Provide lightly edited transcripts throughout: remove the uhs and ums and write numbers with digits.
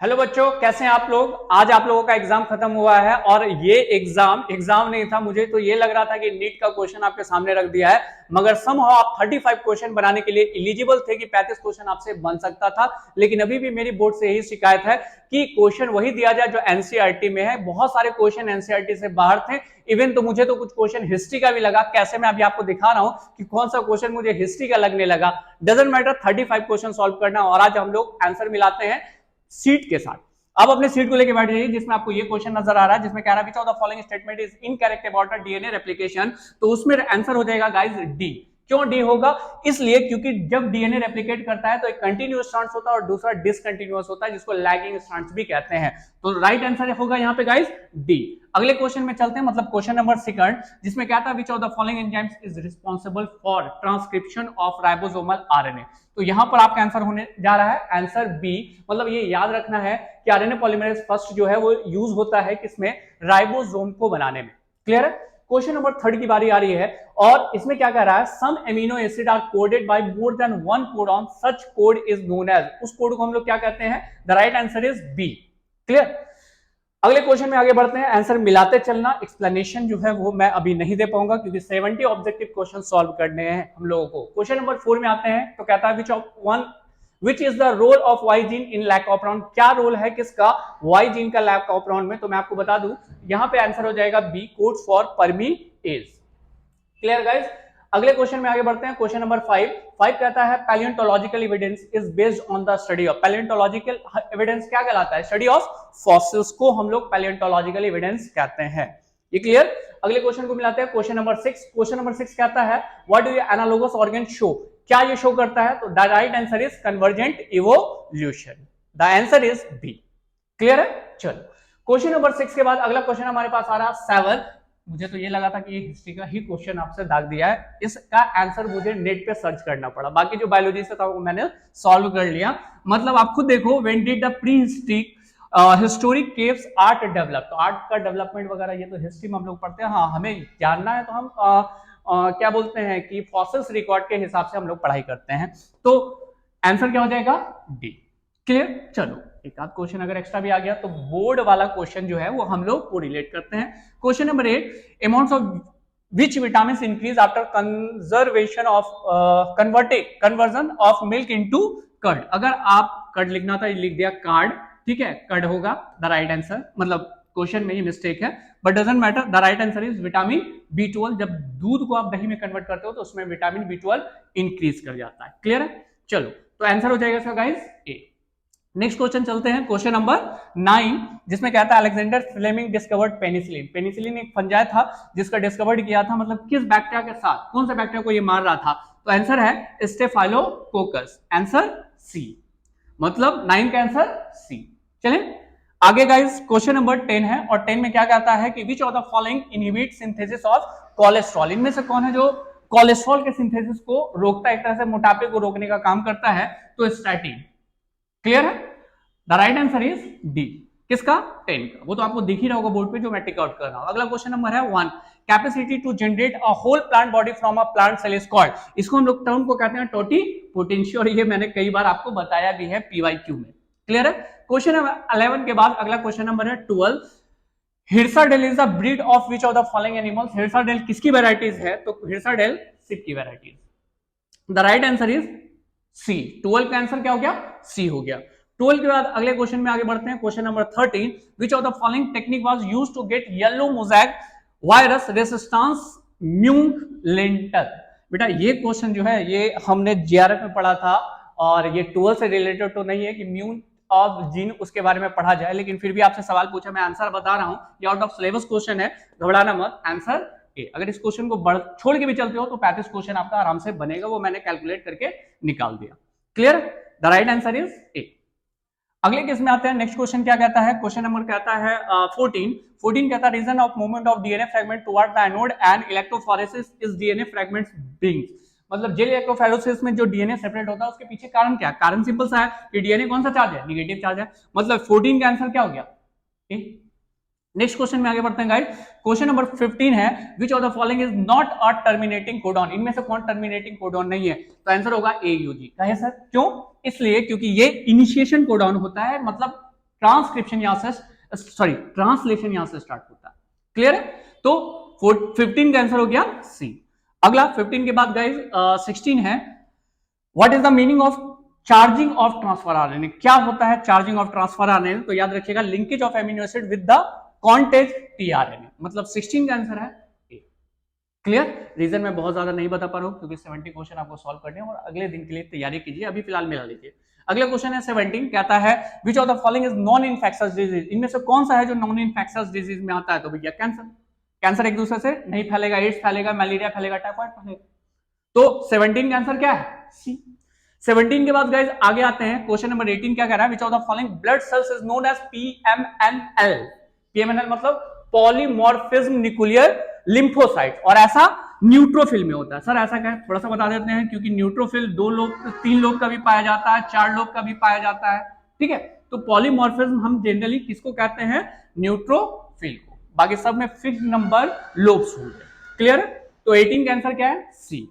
Hello बच्चों, कैसे हैं आप लोग। आज आप लोगों का एग्जाम खत्म हुआ है और ये एग्जाम नहीं था। मुझे तो ये लग रहा था कि नीट का क्वेश्चन आपके सामने रख दिया है, मगर समहाउ आप 35 क्वेश्चन बनाने के लिए एलिजिबल थे कि 35 क्वेश्चन आपसे बन सकता था। लेकिन अभी भी मेरी बोर्ड से यही शिकायत है कि क्वेश्चन वही दिया जाए जो एनसीईआरटी में है। बहुत सारे क्वेश्चन एनसीईआरटी से बाहर थे। इवन तो मुझे तो कुछ क्वेश्चन हिस्ट्री का भी लगा। कैसे मैं अभी आपको दिखा रहा हूं कि कौन सा क्वेश्चन मुझे हिस्ट्री का लगने लगा। डजंट मैटर, 35 क्वेश्चन सॉल्व करना और आज हम लोग आंसर मिलाते हैं सीट के साथ। अब अपने सीट को लेके बैठ जाइए जिसमें आपको ये क्वेश्चन नजर आ रहा है, जिसमें कह रहा है which of the following statement is incorrect about a DNA replication. तो उसमें आंसर हो जाएगा गाइस डी। क्यों डी होगा? इसलिए क्योंकि जब डीएनए रेप्लिकेट करता है तो एक कंटिन्यूअस स्ट्रैंड्स होता है और दूसरा डिसकंटिन्यूअस होता है, जिसको लैगिंग स्ट्रैंड्स भी कहते हैं। तो राइट आंसर होगा यहाँ पे गाइस डी। अगले क्वेश्चन में चलते हैं, मतलब क्वेश्चन नंबर 2, जिसमें क्या था, which of the following enzymes is responsible for transcription of ribosomal RNA. तो यहां पर आपका आंसर होने जा रहा है आंसर बी। मतलब ये याद रखना है कि आरएनए पॉलीमरेज फर्स्ट जो है वो यूज होता है किसमें, राइबोसोम को बनाने में। क्लियर है। क्वेश्चन नंबर 3 की बारी आ रही है और इसमें क्या कह रहा है, some amino acid are coded by more than one codon, such code is known as. उस कोड को हम लोग क्या कहते हैं? The right answer is B. Clear. अगले क्वेश्चन में आगे बढ़ते हैं। आंसर मिलाते चलना, एक्सप्लेनेशन जो है वो मैं अभी नहीं दे पाऊंगा क्योंकि 70 ऑब्जेक्टिव क्वेश्चन सॉल्व करने हैं हम लोगों को। क्वेश्चन नंबर 4 में आते हैं तो कहता है which is the role of Y gene in lack of round. क्या रोल है किसका, वाई जीन का लैक ऑफ राउंड में। तो मैं आपको बता दूं यहां पे आंसर हो जाएगा B, code for permease. Clear guys. अगले क्वेश्चन में आगे बढ़ते हैं। क्वेश्चन नंबर 5 कहता है palaeontological evidence is based on the study of. Palaeontological evidence क्या कहलाता है? स्टडी ऑफ फॉसिल्स को हम लोग पैलियोंटोलॉजिकल एविडेंस कहते हैं। ये क्लियर। अगले क्वेश्चन को मिलाते हैं। Question number 6। क्वेश्चन नंबर 6 कहता है what do analogous organ show. क्या ये शो करता है? तो the right answer is convergent evolution. The answer is B. Clear है। चलो क्वेश्चन नंबर 6 के बाद अगला क्वेश्चन हमारे पास आ रहा है 7। मुझे तो ये लगा था कि ये हिस्ट्री का ही क्वेश्चन आपसे दाग दिया है। इसका आंसर मुझे नेट पे सर्च करना पड़ा, बाकी जो बायोलॉजी से था वो मैंने सॉल्व कर लिया। मतलब आप खुद देखो, when did the pre historic caves art develop. तो आर्ट का डेवलपमेंट वगैरह ये तो हिस्ट्री में हम लोग पढ़ते हैं। हाँ, हमें जानना है तो हम क्या बोलते हैं कि फॉसिल्स रिकॉर्ड के हिसाब से हम लोग पढ़ाई करते हैं। तो आंसर क्या हो जाएगा? डी। क्लियर। चलो एक आध क्वेश्चन अगर एक्स्ट्रा भी आ गया तो बोर्ड वाला क्वेश्चन जो है वो हम लोग को रिलेट करते हैं। Question number 8, amounts of which vitamin increase after conservation of conversion of milk into curd. अगर आप कर्ड लिखना था, लिख दिया कार्ड, ठीक है, कर्ड होगा द राइट आंसर। मतलब क्वेश्चन में ही मिस्टेक है but doesn't matter. The right answer is vitamin B12। जब दूध को आप दही में कन्वर्ट करते हो तो उसमें विटामिन B12 इंक्रीज कर जाता है। क्लियर है। चलो तो आंसर हो जाएगा इसका गाइस ए। नेक्स्ट क्वेश्चन चलते हैं। क्वेश्चन नंबर 9, जिसमें कहता है Alexander Fleming discovered penicillin. Penicillin एक फंजाई था जिसका डिस्कवर्ड किया था, मतलब किस बैक्टीरिया के साथ, कौन सा बैक्टीरिया को ये मार रहा था। तो आंसर है स्टेफाइलोकोकस। Answer C. मतलब 9 का आंसर सी। चलिए आगे गाइस क्वेश्चन नंबर 10 है और 10 में क्या कहता है कि विच of the following inhibit synthesis of cholesterol. इनमें से कौन है जो कोलेस्ट्रॉल के सिंथेसिस को रोकता है, एक तरह से मोटापे को रोकने का काम करता है। तो स्टैटिन। क्लियर है। The right answer is D. किसका? 10 का। वो तो आपको दिख ही रहा होगा बोर्ड पे जो मैं टिक आउट कर रहा हूं। अगला क्वेश्चन नंबर है 1, capacity to generate a whole plant body from a plant cell is called. इसको हम लोग टर्म को कहते हैं टोटी पोटेंशियो और ये मैंने कई बार आपको बताया भी है पीवाईक्यू में। क्लियर है। क्वेश्चन नंबर 11 के बाद अगला क्वेश्चन नंबर है 12, Hissardale is the breed of which of the following animals. Hissardale किसकी वेराइटीज है? तो हिरसाडेल सिप की varieties. The right answer is C. 12 का आंसर क्या हो गया? सी हो गया। 12 के बाद अगले क्वेश्चन में आगे बढ़ते हैं। Question number 13, which of the following technique was used to get yellow mosaic virus resistance म्यूलेंटल। बेटा ये क्वेश्चन जो है ये हमने जीआरएफ में पढ़ा था और ये 12 से रिलेटेड तो नहीं है कि म्यून ऑफ जीन उसके बारे में पढ़ा जाए, लेकिन फिर भी आपसे सवाल पूछा, मैं आंसर बता रहा हूं। ये आउट ऑफ सिलेबस क्वेश्चन है, घबराना मत। Answer A. अगर इस क्वेश्चन को छोड़ के भी चलते हो तो 35 क्वेश्चन आपका आराम से बनेगा, वो मैंने कैलकुलेट करके निकाल दिया। Clear. The right answer is a. अगले केस में आते हैं। नेक्स्ट क्वेश्चन क्या कहता है? क्वेश्चन नंबर कहता है 14 कहता है reason of movement of DNA fragment toward the anode and electrophoresis is DNA fragments being. मतलब जेल इलेक्ट्रोफोरेसिस में जो डीएनए सेपरेट होता है उसके पीछे कारण क्या है? कारण सिंपल सा है कि डीएनए कौन सा चार्ज है? नेगेटिव चार्ज है। मतलब 14 का आंसर क्या हो गया? ए। नेक्स्ट क्वेश्चन में आगे बढ़ते हैं गाइस। क्वेश्चन नंबर 15 है which of the following is not a terminating codon. इनमें से कौन टर्मिनेटिंग कोडॉन नहीं है? तो आंसर होगा AUG। कहे सर क्यों? इसलिए क्योंकि ये इनिशिएशन कोडॉन होता है, मतलब ट्रांसक्रिप्शन यहां से सॉरी ट्रांसलेशन यहां से स्टार्ट होता है। क्लियर है? तो 15 का आंसर हो गया सी। अगला 15 के बाद गाइस 16 है, what is the meaning of charging of transfer RNA? क्या होता है चार्जिंग ऑफ ट्रांसफर आरएनए? तो याद रखिएगा linkage of amino acid with the cognate tRNA, मतलब 16 का आंसर है ए। क्लियर? रीजन मैं बहुत ज्यादा नहीं बता पा रहा हूं क्योंकि 70 क्वेश्चन आपको सॉल्व करने हैं और अगले दिन के लिए तैयारी कीजिए, अभी फिलहाल मिला लीजिए। अगला क्वेश्चन है 17, कहता है which of the following is non infectious disease? इनमें से कौन सा है जो नॉन इन्फेक्शियस डिजीज में आता है? तो भैया कैंसर। कैंसर एक दूसरे से नहीं फैलेगा, एड्स फैलेगा, मलेरिया फैलेगा, टाइफाइड फैलेगा। तो 17 का आंसर क्या है? सी। 17 के बाद गाइस आगे आते हैं, क्वेश्चन नंबर 18 क्या कह रहा है? Which of the following blood cells is known as PMNL? PMNL मतलब पॉलीमॉर्फिज्म न्यूक्लियर लिम्फोसाइट, और ऐसा न्यूट्रोफिल में होता है। सर ऐसा क्या है? थोड़ा सा बता देते हैं, क्योंकि न्यूट्रोफिल 2 लोग 3 लोग का भी पाया जाता है, 4 लोग का भी पाया जाता है। ठीक है, तो पॉलीमॉर्फिज्म हम जनरली किसको कहते हैं? न्यूट्रोफिल को। बाकी सब में फिक्स्ड नंबर लोब्स होंगे। क्लियर? तो 18 का आंसर क्या है? सी।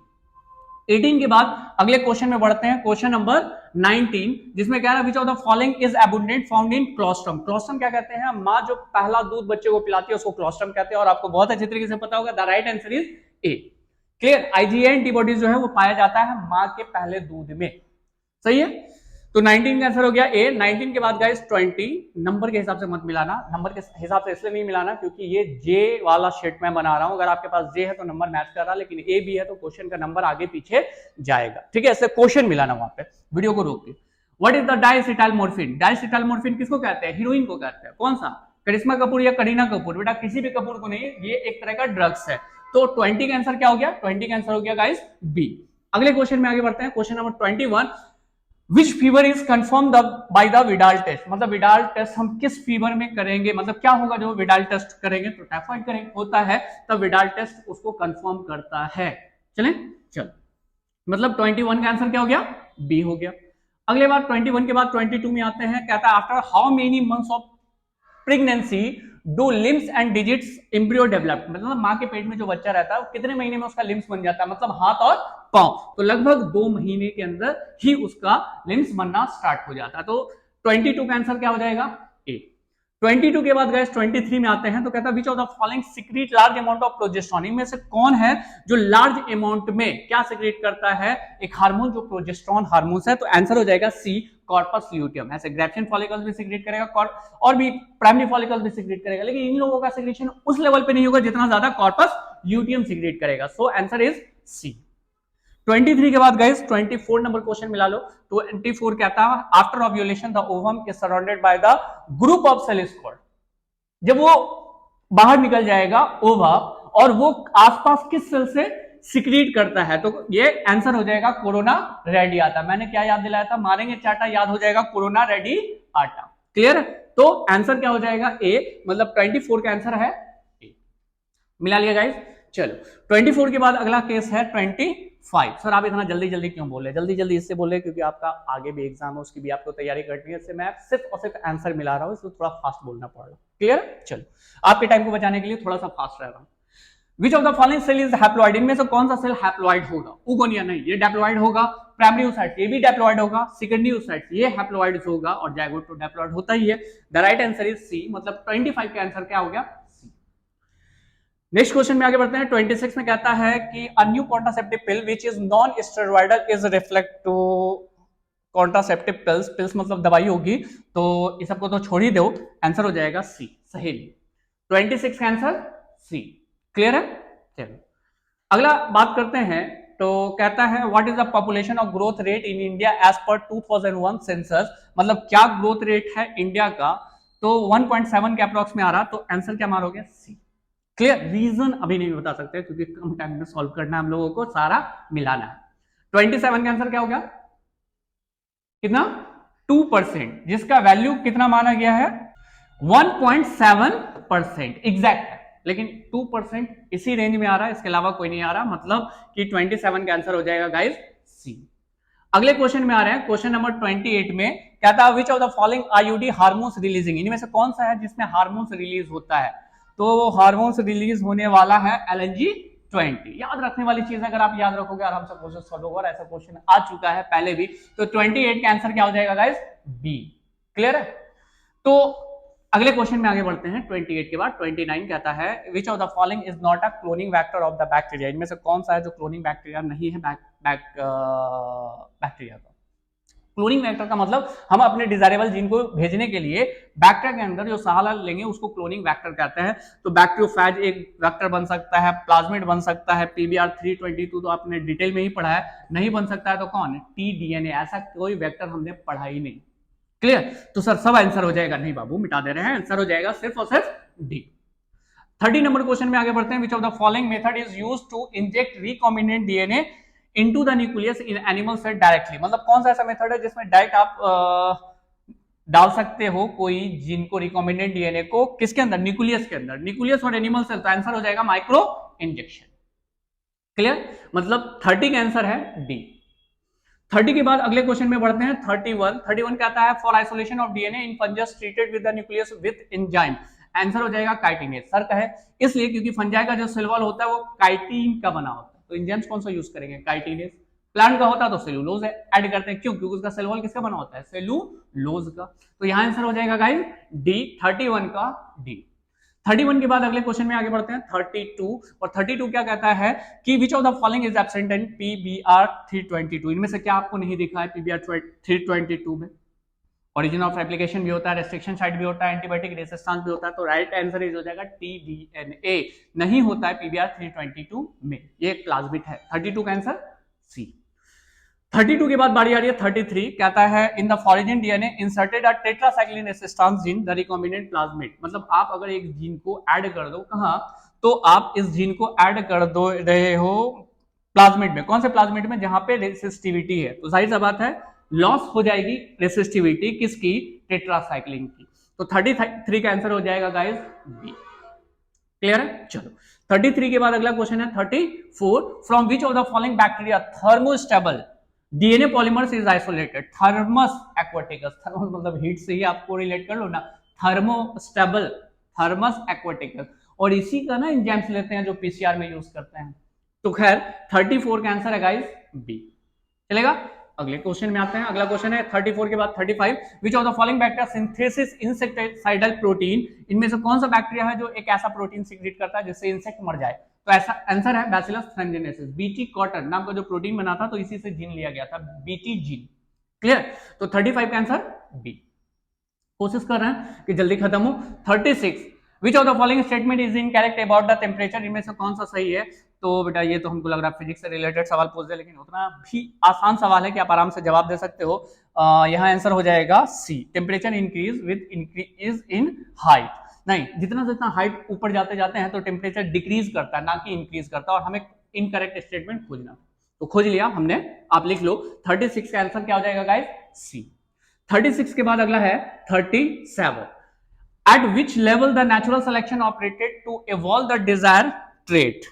18 के बाद अगले क्वेश्चन में बढ़ते हैं, क्वेश्चन नंबर 19, जिसमें कह रहा है which of the following is abundant found in colostrum? Colostrum क्या कहते हैं? मां जो पहला दूध बच्चे को पिलाती है उसको क्लोस्ट्रम कहते हैं, और आपको बहुत अच्छे तरीके से पता होगा the right answer is a. Clear? IgA antibodies जो है वो पाया जाता है मां के पहले दूध में। सही है? तो 19 का आंसर हो गया ए। 19 के बाद गाइस 20, नंबर के हिसाब से मत मिलाना, नंबर के हिसाब से इसलिए नहीं मिलाना क्योंकि ये जे वाला शेट मैं बना रहा हूं। अगर आपके पास जे है तो नंबर मैच कर रहा है, लेकिन ए बी है तो क्वेश्चन का नंबर आगे पीछे जाएगा। ठीक है, ऐसे क्वेश्चन मिलाना वहां पे, वीडियो को रोक के। What is the diacetylmorphine? Diacetylmorphine किसको कहते हैं? हीरोइन को कहते हैं। कौन सा? करिश्मा कपूर या करीना कपूर? बेटा किसी भी कपूर को नहीं, ये एक तरह का ड्रग्स है। तो 20 का आंसर क्या हो गया? 20 का आंसर हो गया गाइस बी। अगले क्वेश्चन में आगे बढ़ते हैं, question number 21, which fever is confirm by the Widal test? मतलब विडाल टेस्ट हम किस फीवर में करेंगे? मतलब क्या होगा जो विडाल टेस्ट करेंगे? तो टाइफाइड करेंगे होता है, तब विडाल टेस्ट उसको कंफर्म करता है। चलें, चल मतलब 21 का आंसर क्या हो गया? बी हो गया। अगले बार 21 के बाद 22 में आते हैं, कहता है after how many months of pregnancy do limbs and digits embryo develop? मतलब मां के पेट में जो बच्चा रहता है वो कितने महीने में उसका लिम्स बन जाता है, मतलब हाथ और पांव? तो लगभग 2 महीने के अंदर ही उसका लिम्स बनना स्टार्ट हो जाता है। तो 22 का आंसर क्या हो जाएगा? ए। 22 के बाद गाइस 23 में आते हैं, तो कहता है which of the following secret large amount of progesterone? इनमें से कौन है जो लार्ज अमाउंट में क्या सीक्रेट करता है? एक हार्मोन जो प्रोजेस्टेरोन हार्मोन है। तो आंसर हो जाएगा सी, कॉर्पस ल्यूटियम। ऐसे ग्रेप्शन फॉलिकल्स भी सीक्रेट करेगा और भी प्राइमरी फॉलिकल्स भी सीक्रेट करेगा, लेकिन इन लोगों का सीक्रेशन उस लेवल पे नहीं होगा जितना ज्यादा कॉर्पस ल्यूटियम सीक्रेट करेगा। सो आंसर इज सी। 23 के बाद गाइस 24 नंबर क्वेश्चन मिला लो। 24 कहता है after ovulation the ovum is surrounded by the group of cell is called? जब वो बाहर निकल जाएगा ओवा, और वो आसपास किस सेल से सिक्रीट करता है? तो ये आंसर हो जाएगा कोरोना रेडी आटा। मैंने क्या याद दिलाया था? मारेंगे चाटा, याद हो जाएगा कोरोना रेडी आटा। क्लियर? तो आंसर क्या हो जाएगा? ए, मतलब 24 का आंसर है ए। मिला लिया गाइस? चलो 24 के बाद अगला केस है 25। सर आप इतना जल्दी जल्दी क्यों बोल रहे? जल्दी जल्दी इससे बोल रहे क्योंकि आपका आगे भी एग्जाम है, उसकी भी आपको तैयारी करनी है। इससे मैं सिर्फ और सिर्फ आंसर मिला रहा हूं, इसलिए थोड़ा फास्ट बोलना पड़ रहा है। क्लियर? चलो आपके टाइम को बचाने के लिए थोड़ा सा फास्ट रह रहा हूं। Which of the following cell is haploid? इनमें से कौन सा सेल हैप्लॉइड होगा? उगोनिया नहीं, ये डिप्लॉइड होगा। प्राइमरी oocyte ये भी डिप्लॉइड होगा। सेकेंडरी oocyte ये हैप्लॉइड होगा, और जाइगोट तो डिप्लॉइड होता ही है। The right answer is C, मतलब 25 का आंसर क्या हो गया? सी। नेक्स्ट क्वेश्चन में आगे बढ़ते हैं। 26 में कहता है कि a new contraceptive pill which is non steroidal is reflect to contraceptive pills मतलब दवाई होगी, तो इस सबको तो छोड़ ही दो, आंसर हो जाएगा सी, सहेली। 26 का आंसर सी। क्लियर है? चलो अगला बात करते हैं। तो कहता है what is the population of growth rate in India as per 2001 census? मतलब क्या ग्रोथ रेट है इंडिया का? तो 1.7 के अप्रॉक्स में आ रहा, तो आंसर क्या मारोगे? सी। क्लियर? रीजन अभी नहीं बता सकते क्योंकि कम टाइम में सॉल्व करना है हम लोगों को, सारा मिलाना है। 27 का आंसर क्या हो गया? कितना? 2%, जिसका वैल्यू कितना माना गया है? 1.7% एग्जैक्ट है, लेकिन 2% इसी रेंज में आ रहा है, इसके अलावा कोई नहीं आ रहा, मतलब कि 27 का आंसर हो जाएगा गाइस सी। अगले क्वेश्चन में आ रहे हैं, क्वेश्चन नंबर 28 में कहता है which of the following IUD hormones releasing? इनमें से कौन सा है जिसमें हार्मोन्स रिलीज होता है? तो हार्मोन्स रिलीज होने वाला है LNG-20। याद रखने वाली चीज, अगर आप याद रखोगे आराम से क्वेश्चन सॉल्व होगा, ऐसा क्वेश्चन आ चुका है पहले भी। तो 28 का आंसर क्या हो जाएगा गाइस? बी। क्लियर है? तो अगले क्वेश्चन में आगे बढ़ते हैं 28 के बाद 29 कहता है which of the following is not a cloning vector of the bacteria, इनमें से कौन सा है जो क्लोनिंग बैक्टीरिया नहीं है बैक्टीरिया का। क्लोनिंग वेक्टर का मतलब हम अपने डिजायरेबल जीन को भेजने के लिए बैक्टीरिया के अंदर जो सहारा लेंगे उसको क्लोनिंग वेक्टर कहते हैं। तो बैक्टीरियोफेज एक वेक्टर बन सकता है, प्लाज्मिड बन सकता है, PBR 322 तो आपने डिटेल में ही पढ़ा है, नहीं बन सकता है तो कौन है, tDNA, ऐसा कोई वेक्टर हमने पढ़ा ही नहीं। क्लियर, तो सर सब आंसर हो जाएगा, नहीं बाबू मिटा दे रहे हैं, आंसर हो जाएगा सिर्फ और सिर्फ डी। 30 नंबर क्वेश्चन में आगे बढ़ते हैं, which of the following method is used to inject recombinant DNA into the nucleus in animal cell directly, मतलब कौन सा ऐसा मेथड है जिसमें डायरेक्ट आप डाल सकते हो कोई जीन को, रिकॉम्बिनेंट डीएनए को किसके अंदर, न्यूक्लियस के अंदर, न्यूक्लियस और एनिमल सेल, तो आंसर हो जाएगा माइक्रो इंजेक्शन। क्लियर, मतलब 30 का आंसर है डी। 30 के बाद अगले क्वेश्चन में बढ़ते हैं 31 कहता है for isolation of DNA in fungus treated with the nucleus with enzyme, answer हो जाएगा काइटिनेज। सर कहे इसलिए क्योंकि फंजाई का जो सेल वॉल होता है वो काइटिन का बना होता है, तो एंजाइम्स कौन सा यूज करेंगे, काइटिनेज। प्लांट का होता है तो सेलुलोज ऐड करते हैं, क्यों, क्योंकि उसका सेल वॉल किसका बना होता है, सेलुलोज का। तो यहां आंसर हो जाएगा गाइस डी, 31 का डी। 31 के बाद अगले क्वेश्चन में आगे बढ़ते हैं 32, और 32 क्या कहता है कि विच of the following is absent in PBR 322, इनमें से क्या आपको नहीं दिखा है PBR 322 में, ओरिजिन ऑफ एप्लीकेशन भी होता है, रेस्ट्रिक्शन साइट भी होता है, एंटीबायोटिक रेजिस्टेंस भी होता है, तो राइट आंसर इज हो जाएगा tDNA, नहीं होता है PBR 322 में, ये प्लाज्मिड है। 32 का आंसर सी। 32 के बाद बारी आ रही है 33, कहता है in the foreign DNA inserted a tetracycline resistance gene the recombinant plasmid, मतलब आप अगर एक जीन को ऐड कर दो, कहां, तो आप इस जीन को ऐड कर दो रहे हो प्लाज्मिड में, कौन से प्लाज्मिड में, जहां पे रेसिस्टिविटी है, तो जाहिर सी बात है लॉस हो जाएगी रेसिस्टिविटी किसकी, टेट्रासाइक्लिन की। तो 33 का आंसर हो जाएगा गाइस बी। क्लियर है, चलो 33 के बाद अगला क्वेश्चन है 34, from which of the following bacteria thermostable DNA polymers is isolated, thermos aquaticus, thermos मतलब हीट से ही आपको रिलेट कर लो ना, थर्मोस्टेबल, थर्मस एक्वाटिकस, और इसी का ना एंजाइम्स लेते हैं जो पीसीआर में यूज करते हैं। तो खैर 34 का आंसर है गाइस बी। चलेगा, अगले क्वेश्चन में आते हैं, अगला क्वेश्चन है 34 के बाद 35, विच of the following bacteria synthesis insecticidal protein, इनमें से कौन सा बैक्टीरिया है जो एक ऐसा प्रोटीन सीक्रेट करता है जिससे इंसेक्ट मर जाए, तो ऐसा आंसर है बैसिलस थ्रैंजिनेसिस, बीटी कॉटन नाम का जो प्रोटीन बना था तो इसी से जीन लिया गया था, बीटी जीन। क्लियर, तो 35 का आंसर बी। कोशिश कर रहे हैं कि जल्दी खत्म हो। 36, विच of the following statement is incorrect about the temperature, इनमें से कौन सा सही है, तो बेटा ये तो हमको लग रहा है फिजिक्स से रिलेटेड सवाल पूछ दे, लेकिन उतना भी आसान सवाल है कि आप आराम से जवाब दे सकते हो। यहाँ आंसर हो जाएगा C, temperature increase with increase in height, नहीं, जितना जितना हाइट ऊपर जाते जाते हैं तो टेम्परेचर डिक्रीज करता है ना कि इंक्रीज करता है, और हमें इनकरेक्ट स्टेटमेंट खोजना, तो खोज लिया हमने, आप लिख लो 36 का आंसर क्या हो जाएगा गाइस, सी। 36 के बाद अगला है 37, at which level the natural selection operated to evolve the desired trait,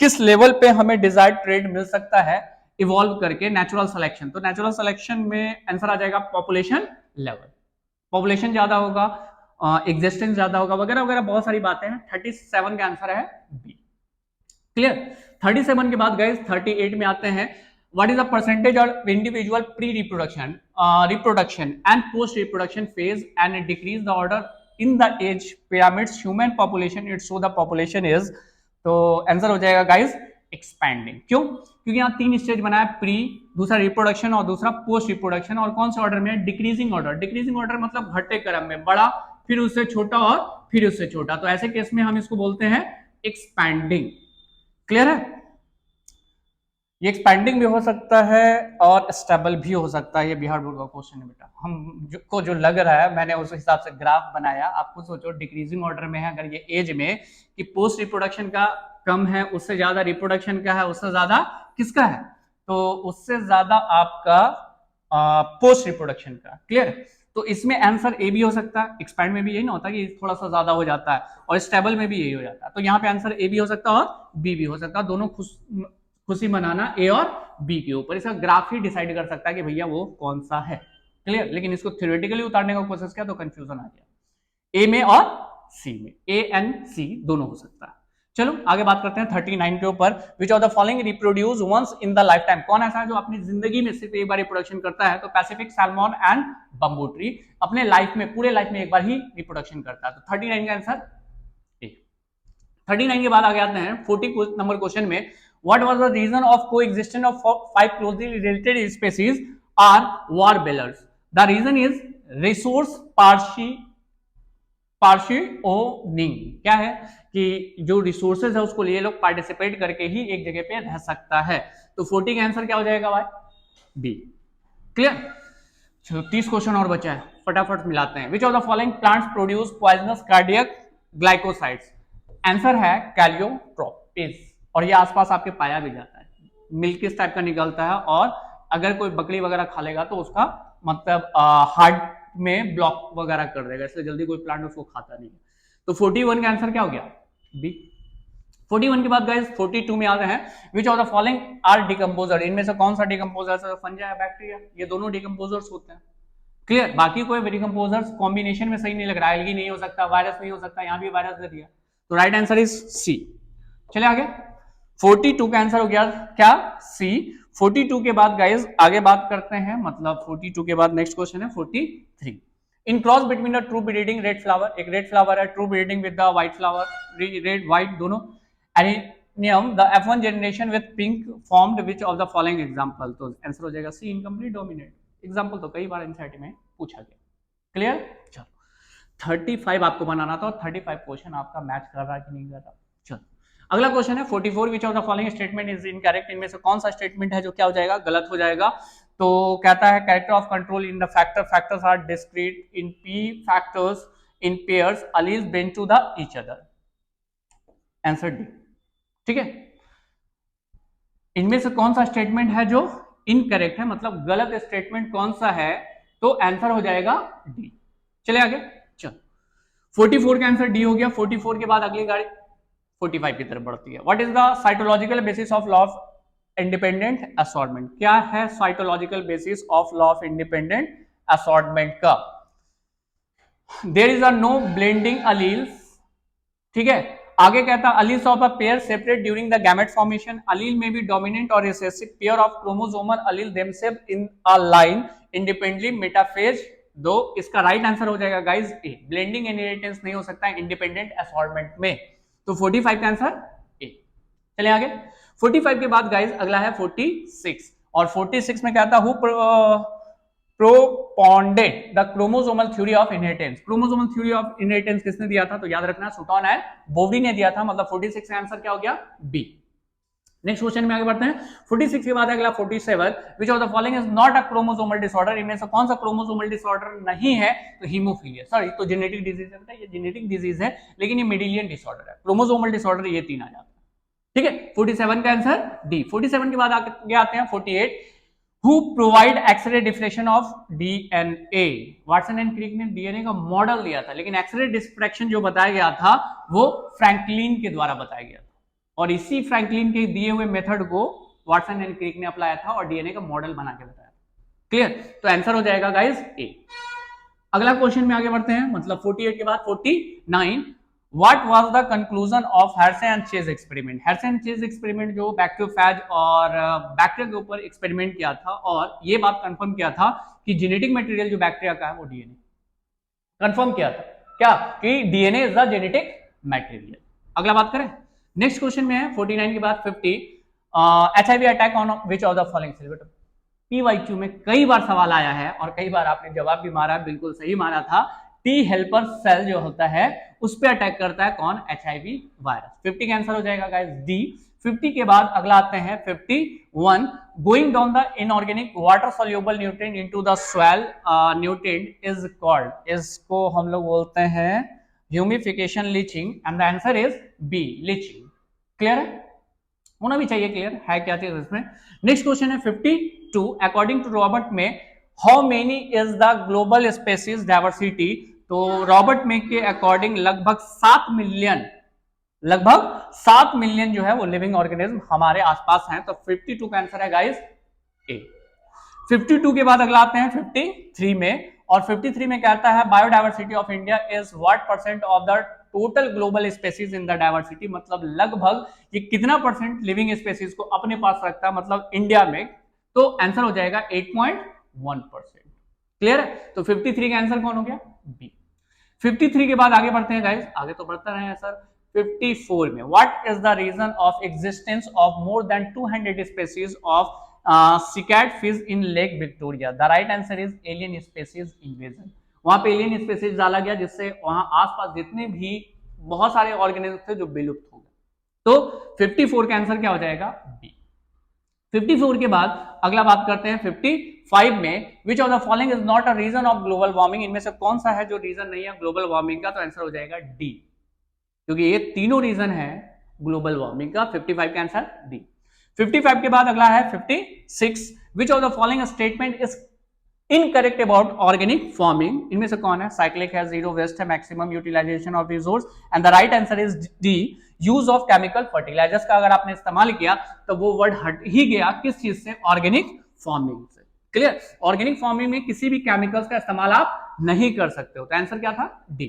किस लेवल पे हमें डिजायर्ड ट्रेट मिल सकता है इवॉल्व करके नेचुरल सिलेक्शन, तो नेचुरल सिलेक्शन में आंसर आ जाएगा पॉपुलेशन लेवल, पॉपुलेशन ज्यादा होगा, एग्जिस्टेंस ज्यादा होगा, वगैरह वगैरह बहुत सारी बातें हैं। 37 का आंसर है बी। क्लियर, 37 के बाद गाइस 38 में आते हैं, what is the percentage of individual pre reproduction and post reproduction phase and decrease the order in the age pyramids human population it so the population is, तो answer हो जाएगा guys expanding. क्यों, क्योंकि यहाँ 3 stage बना है, pre, दूसरा reproduction और दूसरा पोस्ट रिप्रोडक्शन, और कौन से ऑर्डर में, डिक्रीजिंग ऑर्डर, डिक्रीजिंग ऑर्डर मतलब घटते क्रम में, बड़ा फिर उससे छोटा और फिर उससे छोटा, तो ऐसे केस में हम इसको बोलते हैं एक्सपैंडिंग। क्लियर है, ये एक्सपैंडिंग भी हो सकता है और स्टेबल भी हो सकता है, ये बिहार बोर्ड का क्वेश्चन है बेटा, हमको जो लग रहा है मैंने उस हिसाब से ग्राफ बनाया, आपको सोचो डिक्रीजिंग ऑर्डर में है अगर ये एज में, कि पोस्ट रिप्रोडक्शन का कम है, उससे ज्यादा रिप्रोडक्शन का है, उससे ज्यादा किसका है, तो उससे ज्यादा आपका पोस्ट रिप्रोडक्शन का। क्लियर, तो इसमें आंसर ए भी हो सकता है, एक्सपैंड में भी यही ना होता कि थोड़ा सा ज्यादा हो जाता है, और स्टेबल में भी यही हो जाता है, तो यहाँ पे आंसर ए भी हो सकता है और बी भी हो सकता है, दोनों खुशी मनाना ए और बी के ऊपर, इसका ग्राफ ही डिसाइड कर सकता है कि भैया वो कौन सा है। क्लियर, लेकिन इसको थ्योरेटिकली उतारने का कोशिश किया तो कंफ्यूजन आ गया, ए में और सी में, ए एंड सी दोनों हो सकता है। चलो आगे बात करते हैं 39 के ऊपर। Which of the following reproduce once in the lifetime, कौन ऐसा है जो अपनी जिंदगी में सिर्फ एक बार रिप्रोडक्शन करता है? तो Pacific salmon and bamboo tree अपने लाइफ में, पूरे लाइफ में एक बार ही रिप्रोडक्शन करता है। तो 39 का आंसर ए। 39 के बाद आगे आते हैं 40 नंबर क्वेश्चन में। What was the reason of coexistence of 5 closely related species are warblers? The reason is resource partitioning. क्या है कि जो रिसोर्सेज है उसको ये लोग पार्टिसिपेट करके ही एक जगह पे रह सकता है। तो 40 का आंसर क्या हो जाएगा भाई? बी। क्लियर? चलो 30 क्वेश्चन और बचा है, फटाफट मिलाते हैं। Which of the following plants produce poisonous cardiac glycosides? Answer है कैलियोट्रोपिस, और ये आसपास आपके पाया भी जाता है, मिल्क किस टाइप का निकलता है, और अगर कोई बकरी वगैरह खा लेगा तो उसका मतलब हार्ट में ब्लॉक वगैरह कर देगा, इसलिए जल्दी कोई प्लांट उसको खाता नहीं है। तो 41 का आंसर क्या हो गया? बी। 41 के बाद गाइस 42 में आते हैं। Which of the following are decomposer? इनमें से कौन सा डिकम्पोजर है? फंजा या बैक्टीरिया? ये दोनों डिकम्पोजर्स होते हैं। क्लियर? बाकी कोई डिकम्पोजर्स कॉम्बिनेशन में सही नहीं लग रहा है। एल्गी नहीं हो सकता, वायरस नहीं हो सकता, यहां भी वायरस दे दिया, तो राइट आंसर इज सी। चले आगे 42 का आंसर हो गया क्या? सी। 42 के बाद गाइस आगे बात करते हैं, मतलब 42 के बाद नेक्स्ट क्वेश्चन है 43। In cross between the true breeding red flower, एक रेड फ्लावर है, true breeding with the white flower, red white दोनों, एनियम the F1 generation with pink formed which of the following example? तो answer हो जाएगा सी, incomplete dominate. Example तो कई बार NCERT में पूछा गया। क्लियर? चलो 35 आपको बनाना था, और 35 क्वेश्चन आपका मैच कर रहा है कि नहीं कर रहा। चलो अगला क्वेश्चन है 44। विच of the following statement is incorrect? इनमें से कौन सा स्टेटमेंट है जो क्या हो जाएगा? गलत हो जाएगा। तो कहता है character of control in the factors are discrete in P factors in pairs alleles bend to the each other. Answer D. ठीक है, इनमें से कौन सा स्टेटमेंट है जो इनकरेक्ट है, मतलब गलत स्टेटमेंट कौन सा है? तो आंसर हो जाएगा डी। चले आगे, चलो 44 का आंसर डी हो गया। 44 के बाद अगली गाड़ी 45 की तरफ बढ़ती है। What is the cytological basis of law of independent assortment? क्या है cytological basis of law of independent assortment का? There is a no blending alleles. ठीक है, आगे कहता है alleles of a pair separate during the gamete formation. Allele में भी डोमिनेंट और recessive pair of chromosomal allele themselves in a line independently metaphase. दो इसका राइट आंसर हो जाएगा गाइस ए। ब्लेंडिंग इनहेरिटेंस नहीं हो सकता इंडिपेंडेंट असॉर्टमेंट में, तो 45 का आंसर ए। चलिए आगे 45 के बाद गाइस अगला है 46, और 46 में क्या था? Who propounded the chromosomal theory of inheritance? Chromosomal theory of inheritance किसने दिया था? तो याद रखना सूटॉन एंड बोवरी ने दिया था, मतलब 46 का आंसर क्या हो गया? बी। नेक्स्ट क्वेश्चन में आगे बढ़ते हैं। 46 के बाद अगला 47। विच of the following is not a chromosomal disorder? इनमें से कौन सा क्रोमोसोमल डिसऑर्डर नहीं है? तो हीमोफीलिया, सॉरी, तो जेनेटिक डिजीज है, ये जेनेटिक डिजीज है, लेकिन ये मेडिलियन डिसऑर्डर है। क्रोमोसोमल डिसऑर्डर ये तीन आ जाता है। ठीक है, 47 का आंसर डी। 47 के बाद आगे आते हैं 48। Who provide X ray deflection of DNA? Watson and Crick ने डीएनए का मॉडल दिया था, लेकिन एक्सरे डिफ्रैक्शन जो बताया गया था वो फ्रैंकलिन के द्वारा बताया गया था, और इसी फ्रैंकलिन के दिए हुए मेथड को वाटसन एंड क्रिक ने अप्लाई था और डीएनए का मॉडल बना के बताया। क्लियर? तो आंसर हो जाएगा गाइस ए। अगला क्वेश्चन में आगे बढ़ते हैं, मतलब 48 के बाद 49। What was the conclusion of Hershey and Chase experiment? Hershey and Chase experiment जो बैक्टीरियोफेज और बैक्टीरिया के ऊपर एक्सपेरिमेंट किया था, और ये बात कंफर्म किया था कि जेनेटिक मटेरियल जो बैक्टीरिया का है वो डीएनए। कंफर्म किया था क्या? कि DNA is the genetic material. अगला बात करें, नेक्स्ट क्वेश्चन में है 49 के बाद 50। HIV attack on which of the following cell? PYQ में कई बार सवाल आया है और कई बार आपने जवाब भी मारा, बिल्कुल सही मारा था। टी हेल्पर सेल जो होता है उस पर अटैक करता है कौन? HIV virus. 50 का आंसर हो जाएगा गाइस डी। 50 के बाद अगला आते हैं 51। Going down the inorganic water soluble nutrient into the soil nutrient is called, इसको हम लोग बोलते हैं humification leaching, and the answer is B, leaching. Clear है? होना भी चाहिए क्लियर है क्या चीज इसमें। नेक्स्ट क्वेश्चन है 52। अकॉर्डिंग टू रॉबर्ट में how many is the global species diversity? तो रॉबर्ट में के अकॉर्डिंग लगभग 7 मिलियन जो है वो लिविंग ऑर्गेनिज्म हमारे आसपास हैं। तो 52 का आंसर है गाइस ए। 52 के बाद अगला आते हैं 53 में, और 53 में कहता है biodiversity of India is what % of the total global species in the diversity, मतलब लगभग ये कितना परसेंट लिविंग स्पेसीज को अपने पास रखता है, मतलब इंडिया में, तो आंसर हो जाएगा 8.1%। क्लियर है? तो 53 का आंसर कौन हो गया? बी। 53 के बाद आगे बढ़ते हैं गाइस, आगे तो बढ़ता रहे सर। 54 में what is the reason of existence of more than 200 species of cichlid fish in lake Victoria? The right answer is alien species invasion. वहां पे एलियन स्पेसीज डाला गया जिससे वहां आसपास जितने भी बहुत सारे ऑर्गेनिज्म थे जो विलुप्त हो गए। तो 54 का आंसर क्या हो जाएगा? बी। 54 के बाद अगला बात करते हैं 55 में, which of the following is not a reason of global warming? इनमें से कौन सा है जो रीजन नहीं है ग्लोबल वार्मिंग का? तो आंसर हो जाएगा डी, क्योंकि ये तीनों रीजन है ग्लोबल वार्मिंग का। 55 का आंसर डी। 55 के बाद अगला है 56, which of the following statement is incorrect about organic farming? इनमें से कौन है? साइक्लिक है, जीरो वेस्ट है, maximum utilisation of resource, and the right answer is D, use of chemical fertilisers का अगर आपने इस्तेमाल किया तो वो वर्ड हट ही गया किस चीज से? ऑर्गेनिक फार्मिंग से। क्लियर? ऑर्गेनिक फार्मिंग में किसी भी केमिकल्स का इस्तेमाल आप नहीं कर सकते हो, तो आंसर क्या था? डी।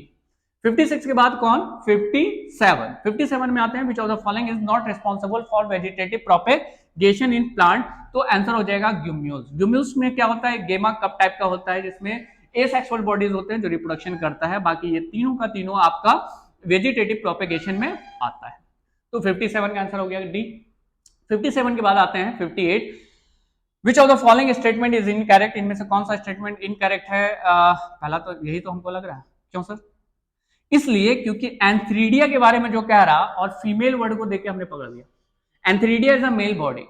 56 के बाद कौन? 57। 57 में आते हैं, which of the following is not responsible for vegetative propagation in plant? तो आंसर हो जाएगा ग्यूम्यूल्स। ग्यूम्यूल्स में क्या होता है? गेमा कप टाइप का होता है जिसमें एसेक्सुअल बॉडीज होते हैं जो रिप्रोडक्शन करता है। बाकी ये तीनों का तीनों आपका वेजिटेटिव प्रोपेगेशन में आता है। तो 57 का आंसर हो गया डी। 57 के बाद आते हैं 58, विच of the following statement is incorrect? इनमें से कौन सा स्टेटमेंट इनकरेक्ट है? पहला तो यही तो हमको लग रहा है। क्यों सर? इसलिए क्योंकि एंथ्रीडिया के बारे में जो कह रहा और फीमेल वर्ड को देख के हमने पकड़ लिया। Antheridia is a male body,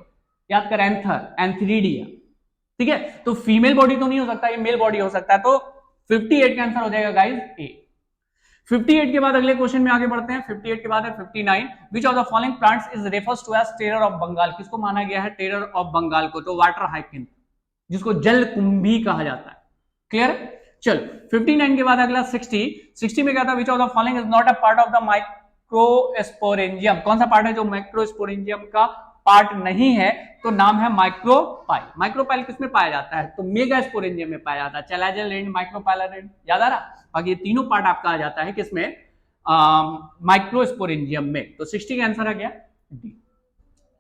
याद कर, एंथर, एंथ्रीडिया, ठीक है? तो फीमेल बॉडी तो नहीं हो सकता, ये मेल बॉडी हो सकता है। तो 58 का आंसर हो जाएगा गाइस ए। 58 के बाद अगले क्वेश्चन में आगे बढ़ते हैं। 58 के बाद है 59, which of the following plants is refers to as terror of Bengal? किसको माना गया है टेरर ऑफ बंगाल को? तो वाटर हाइकिन, जिसको जल कुंभी कहा जाता है। क्लियर? चल 59 के बाद अगला 60 में क्या था? विच of the following is not a part of the microsporangium? कौन सा पार्ट है जो माइक्रोस्पोरेंजियम का पार्ट नहीं है? तो नाम है माइक्रोपाइल। माइक्रोपाइल किसमें पाया जाता है? तो मेगास्पोरेंजियम में पाया जाता है। चैलाजियल एंड माइक्रोपाइलर एंड, याद आ रहा? बाकी ये तीनों पार्ट आपका आ जाता है किसमें? माइक्रोस्पोरेंजियम में। तो 60 का आंसर आ गया डी।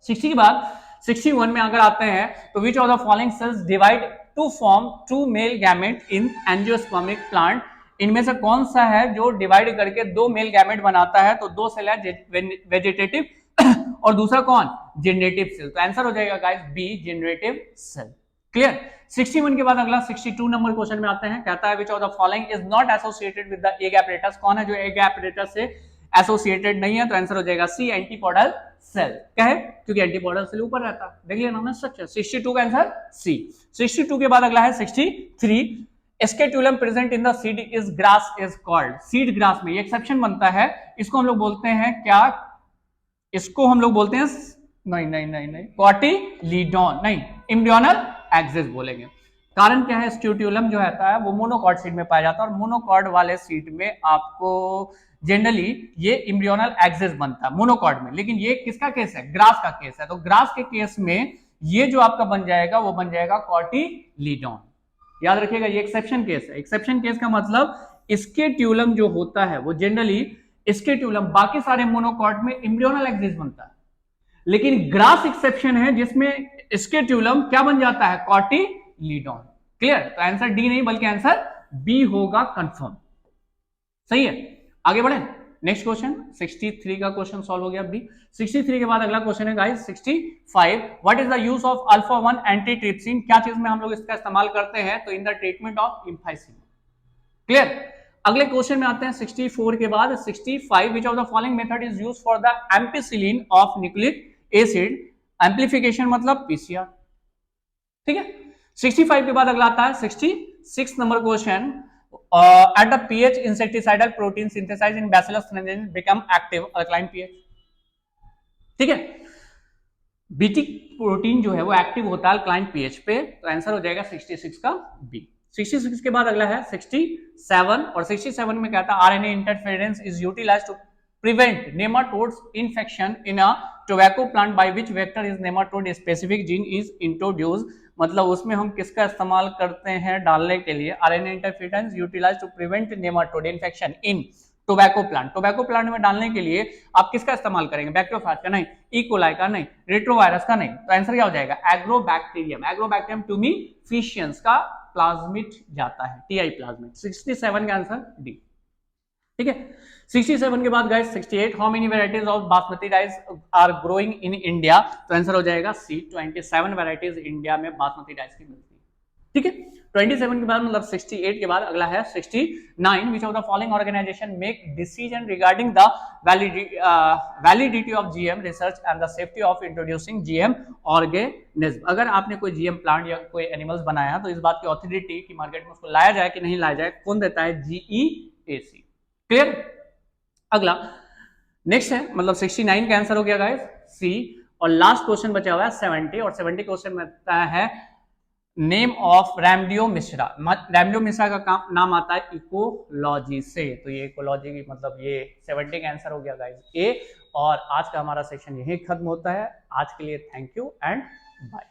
60 के बाद 61 में अगर आते हैं तो which of the following cells divide to form two male gamete in angiospermic plant? इनमें से कौन सा है जो डिवाइड करके दो मेल गैमेट बनाता है? तो दो सेल है, वेजिटेटिव और दूसरा कौन? Generative cell. तो आंसर हो जाएगा guys B, generative cell. Clear? 61 के बाद अगला 62 नंबर क्वेश्चन में आते हैं। कहता है which of the following is not associated with the egg apparatus? कौन है जो एग एपरेटस से एसोसिएटेड नहीं है? तो आंसर हो जाएगा सी, एंटीपोडल सेल। कहे क्योंकि एंटीपोडल सेल ऊपर रहता है, देख लिया ना स्ट्रक्चर। 62 का आंसर सी। 62 के बाद अगला है 63, scutellum present in the seed is grass is called? Seed grass में एक्सेप्शन बनता है, इसको हम लोग बोलते हैं क्या? इसको हम लोग बोलते हैं नहीं कॉटिलीडॉन, नहीं, एम्ब्रियोनल एक्सिस बोलेंगे। कारण क्या है? स्क्यूट्यूलम जो रहता है वो मोनोकॉट सीड में पाया जाता है और मोनोकॉट वाले सीड में आपको जनरली ये एम्ब्रियोनल एक्सिस बनता है मोनोकॉट में। लेकिन ये किसका केस है? ग्रास का केस है। तो ग्रास के केस में ये जो आपका बन जाएगा वो बन जाएगा कॉटिलीडॉन। याद रखिएगा ये एक्सेप्शन केस है। एक्सेप्शन केस का मतलब स्केट्यूलम जो होता है वो जनरली स्केट्यूलम बाकी सारे मोनोकॉट में एम्ब्रियोनल एक्सिस बनता है, लेकिन ग्रास एक्सेप्शन है जिसमें स्केट्यूलम क्या बन जाता है? कॉटिलीडॉन। क्लियर? तो आंसर डी नहीं बल्कि आंसर बी होगा कंफर्म। सही है? आगे बढ़े नेक्स्ट क्वेश्चन। 63 का क्वेश्चन सॉल्व हो गया अभी। 63 के बाद अगला क्वेश्चन है guys 65, what is the use of alpha 1 antitrypsin? क्या चीज में हम लोग इसका इस्तेमाल करते हैं? तो in the treatment of emphysema. Clear? अगले क्वेश्चन में आते हैं 64 के बाद 65, विच of the following method is used for the ampicillin of nucleic acid? Amplification मतलब पीसीआर। ठीक है? 65 के बाद अगला आता है 66 number question, at the pH insecticidal protein synthesized in Bacillus thuringiensis become active alkaline pH। ठीक है? बीटी प्रोटीन जो है वो एक्टिव होता है अल्कलाइन पीएच पे। तो आंसर हो जाएगा 66 का बी। 66 के बाद अगला है 67 और 67 में कहता है RNA interference is utilized to prevent nematodes infection in a tobacco plant by which vector is nematode specific gene is introduce? मतलब उसमें हम किसका इस्तेमाल करते हैं डालने के लिए? RNA interference utilized to prevent nematode infection in tobacco plant में डालने के लिए आप किसका इस्तेमाल करेंगे? बैक्टीरियोफाज का नहीं, इकोलाई का नहीं, रेट्रोवायरस का नहीं, तो आंसर क्या हो जाएगा? एग्रोबैक्टीरियम टूमीफिशियंस का प्लाज्मिड जाता है, टीआई प्लाज्मिड। 67 का आंसर डी। ठीक है, 67 के बाद guys 68, how many varieties of basmati rice are growing in India? तो आंसर हो जाएगा सी, 27 वेराइटीज इंडिया में बासमती राइस की मिलती है। ठीक है, 27 के बाद मतलब 68 के बाद अगला है 69, which of the following organization make decision regarding the validity of GM research and the safety of introducing GM organism? अगर आपने कोई जीएम प्लांट या कोई एनिमल्स बनाया तो इस बात की ऑथोरिटी की मार्केट में उसको लाया जाए कि नहीं लाया जाए, कौन देता है? जीईएसी। क्लियर? अगला नेक्स्ट है मतलब 69 का आंसर हो गया गाइस सी, और लास्ट क्वेश्चन बचा हुआ है 70, और 70 क्वेश्चन में आता है नेम ऑफ रैमडियो मिश्रा। रैमडियो मिश्रा का नाम आता है इकोलॉजी से, तो ये इकोलॉजी की मतलब ये 70 का आंसर हो गया गाइस ए। और आज का हमारा सेशन यही खत्म होता है। आज के लिए थैंक यू एंड बाय।